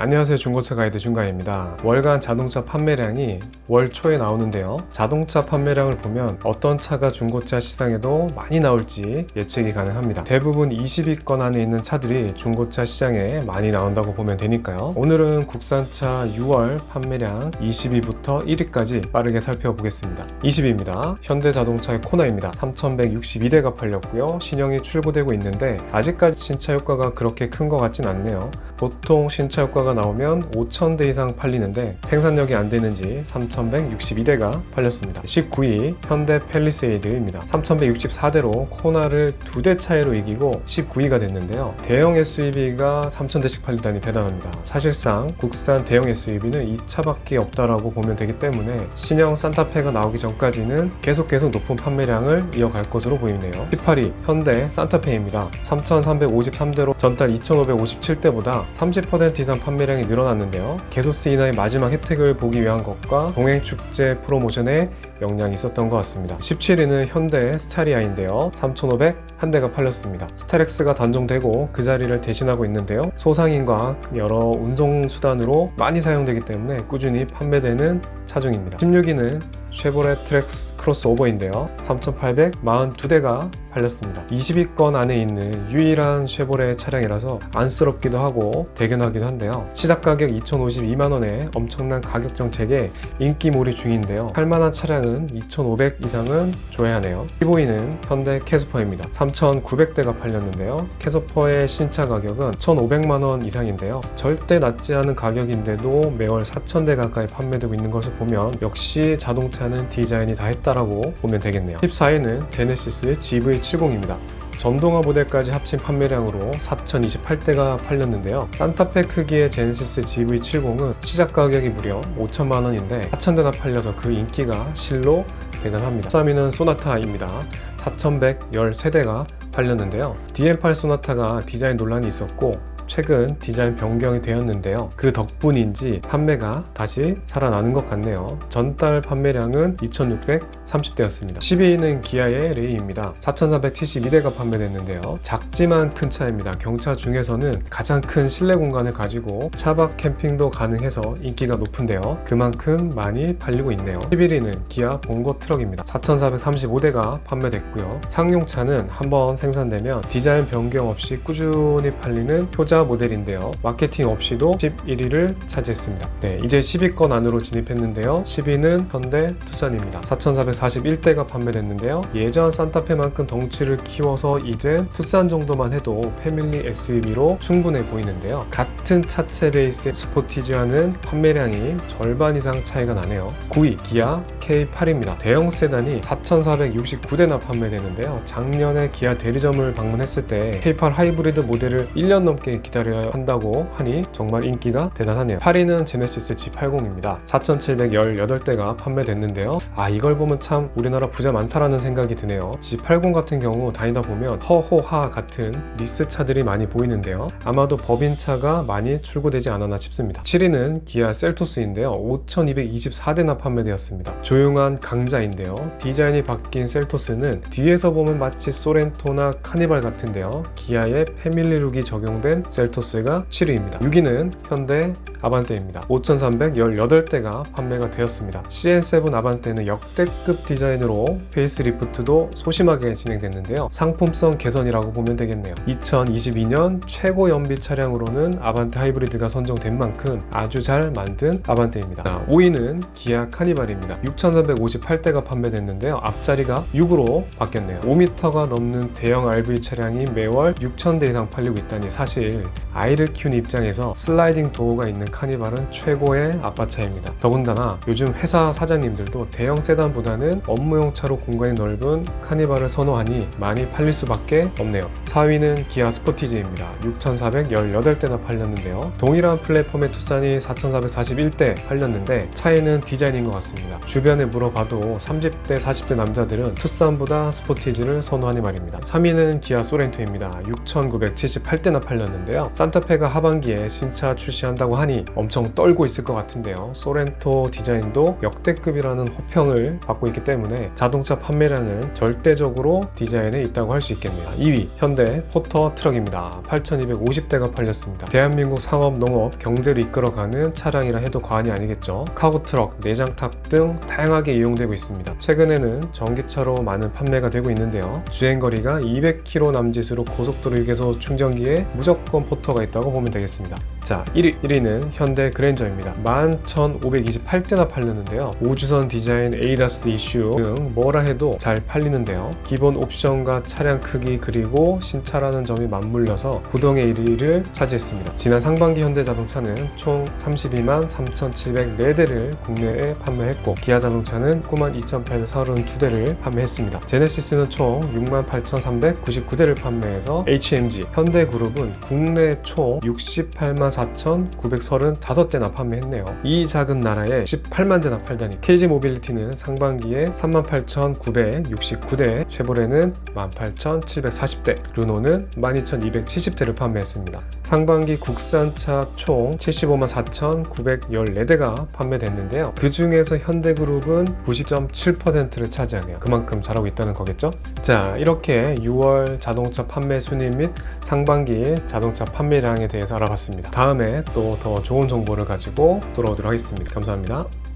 안녕하세요, 중고차 가이드 중가입니다. 월간 자동차 판매량이 월 초에 나오는데요, 자동차 판매량을 보면 어떤 차가 중고차 시장에도 많이 나올지 예측이 가능합니다. 대부분 20위권 안에 있는 차들이 중고차 시장에 많이 나온다고 보면 되니까요. 오늘은 국산차 6월 판매량 20위부터 1위까지 빠르게 살펴보겠습니다. 20위입니다. 현대자동차의 코나입니다. 3162대가 팔렸고요. 신형이 출고되고 있는데 아직까지 신차 효과가 그렇게 큰 것 같진 않네요. 보통 신차 효과가 나오면 5000대 이상 팔리는데 생산력이 안 되는지 3162대가 팔렸습니다. 19위 현대 팰리세이드입니다. 3164대로 코나를 2대 차이로 이기고 19위가 됐는데요. 대형 SUV가 3000대씩 팔리다니 대단합니다. 사실상 국산 대형 SUV는 이 차밖에 없다라고 보면 되기 때문에 신형 산타페가 나오기 전까지는 계속 높은 판매량을 이어갈 것으로 보이네요. 18위 현대 산타페입니다. 3353대로 전달 2557대보다 30% 이상 판매량이 늘어났는데요. 개소스 인하의 마지막 혜택을 보기 위한 것과 동행축제 프로모션에 영향이 있었던 것 같습니다. 17위는 현대 스타리아인데요. 3501대가 팔렸습니다. 스타렉스가 단종되고 그 자리를 대신하고 있는데요. 소상인과 여러 운송수단으로 많이 사용되기 때문에 꾸준히 판매되는 차종입니다. 16위는 쉐보레 트랙스 크로스오버인데요. 3842대가 팔렸습니다. 20위권 안에 있는 유일한 쉐보레 차량이라서 안쓰럽기도 하고 대견하기도 한데요. 시작 가격 2052만원에 엄청난 가격 정책에 인기몰이 중인데요. 팔만한 차량은 2500 이상은 줘야 하네요. 15위는 현대 캐스퍼입니다. 3900대가 팔렸는데요. 캐스퍼의 신차 가격은 1500만원 이상인데요. 절대 낮지 않은 가격인데도 매월 4000대 가까이 판매되고 있는 것을 보면 역시 자동차는 디자인이 다 했다라고 보면 되겠네요. 14위는 제네시스 GV70입니다. 전동화 모델까지 합친 판매량으로 4028대가 팔렸는데요. 산타페 크기의 제네시스 GV70은 시작 가격이 무려 5천만원인데 4000대나 팔려서 그 인기가 실로 대단합니다. 13위는 소나타입니다. 4113대가 팔렸는데요. DM8 소나타가 디자인 논란이 있었고 최근 디자인 변경이 되었는데요. 그 덕분인지 판매가 다시 살아나는 것 같네요. 전달 판매량은 2630대였습니다. 10위는 기아의 레이입니다. 4472대가 판매됐는데요. 작지만 큰 차입니다. 경차 중에서는 가장 큰 실내 공간을 가지고 차박 캠핑도 가능해서 인기가 높은데요. 그만큼 많이 팔리고 있네요. 11위는 기아 봉고 트럭입니다. 4435대가 판매됐고요. 상용차는 한번 생산되면 디자인 변경 없이 꾸준히 팔리는 효자 모델인데요. 마케팅 없이도 11위를 차지했습니다. 네, 이제 10위권 안으로 진입했는데요. 10위는 현대 투싼입니다. 4441대가 판매됐는데요. 예전 산타페만큼 덩치를 키워서 이제 투싼 정도만 해도 패밀리 SUV로 충분해 보이는데요. 같은 차체 베이스의 스포티지와는 판매량이 절반 이상 차이가 나네요. 9위 기아 K8입니다. 대형 세단이 4469대나 판매되는데요. 작년에 기아 대리점을 방문했을 때 K8 하이브리드 모델을 1년 넘게 기다려야 한다고 하니 정말 인기가 대단하네요. 8위는 제네시스 G80입니다. 4718대가 판매됐는데요. 이걸 보면 참 우리나라 부자 많다라는 생각이 드네요. G80 같은 경우 다니다 보면 허호하 같은 리스 차들이 많이 보이는데요. 아마도 법인차가 많이 출고되지 않았나 싶습니다. 7위는 기아 셀토스인데요. 5224대나 판매되었습니다. 조용한 강자인데요. 디자인이 바뀐 셀토스는 뒤에서 보면 마치 소렌토나 카니발 같은데요. 기아의 패밀리룩이 적용된 셀토스가 7위입니다. 6위는 현대 아반떼입니다. 5318대가 판매가 되었습니다. CN7 아반떼는 역대급 디자인으로 페이스리프트도 소심하게 진행됐는데요. 상품성 개선이라고 보면 되겠네요. 2022년 최고 연비 차량으로는 아반떼 하이브리드가 선정된 만큼 아주 잘 만든 아반떼입니다. 5위는 기아 카니발입니다. 6358대가 판매됐는데요. 앞자리가 6으로 바뀌었네요. 5m가 넘는 대형 RV 차량이 매월 6000대 이상 팔리고 있다니 사실 아이를 키우는 입장에서 슬라이딩 도어가 있는 카니발은 최고의 아빠차입니다. 더군다나 요즘 회사 사장님들도 대형 세단보다는 업무용 차로 공간이 넓은 카니발을 선호하니 많이 팔릴 수밖에 없네요. 4위는 기아 스포티지입니다. 6418대나 팔렸는데요. 동일한 플랫폼의 투싼이 4441대 팔렸는데 차이는 디자인인 것 같습니다. 주변에 물어봐도 30대 40대 남자들은 투싼보다 스포티지를 선호하니 말입니다. 3위는 기아 소렌토입니다. 6978대나 팔렸는데요. 산타페가 하반기에 신차 출시한다고 하니 판매량이 엄청 떨고 있을 것 같은데요. 소렌토 디자인도 역대급이라는 호평을 받고 있기 때문에 자동차 판매량은 절대적으로 디자인에 있다고 할 수 있겠네요. 2위 현대 포터 트럭입니다. 8,250대가 팔렸습니다. 대한민국 상업, 농업, 경제를 이끌어가는 차량이라 해도 과언이 아니겠죠. 카고 트럭, 내장탑 등 다양하게 이용되고 있습니다. 최근에는 전기차로 많은 판매가 되고 있는데요. 주행거리가 200km 남짓으로 고속도로 휴게소 충전기에 무조건 포터가 있다고 보면 되겠습니다. 자, 1위는 현대 그랜저입니다. 11,528대나 팔렸는데요. 우주선 디자인, 에이다스 이슈 등 뭐라 해도 잘 팔리는데요. 기본 옵션과 차량 크기 그리고 신차라는 점이 맞물려서 구동의 1위를 차지했습니다. 지난 상반기 현대자동차는 총 32만 3,704대를 국내에 판매했고 기아자동차는 92,832대를 판매했습니다. 제네시스는 총 68,399대를 판매해서 HMG, 현대그룹은 국내 총 68만 4,935대나 판매했네요. 이 작은 나라에 18만 대나 팔다니. KG모빌리티는 상반기에 38,969대, 쉐보레는 18,740대, 르노는 12,270대를 판매했습니다. 상반기 국산차 총 75만 4,914대가 판매됐는데요. 그 중에서 현대그룹은 90.7%를 차지하네요. 그만큼 잘하고 있다는 거겠죠? 자, 이렇게 6월 자동차 판매 순위 및 상반기 자동차 판매량에 대해서 알아봤습니다. 다음에 또 더 좋은 정보를 가지고 돌아오도록 하겠습니다. 감사합니다.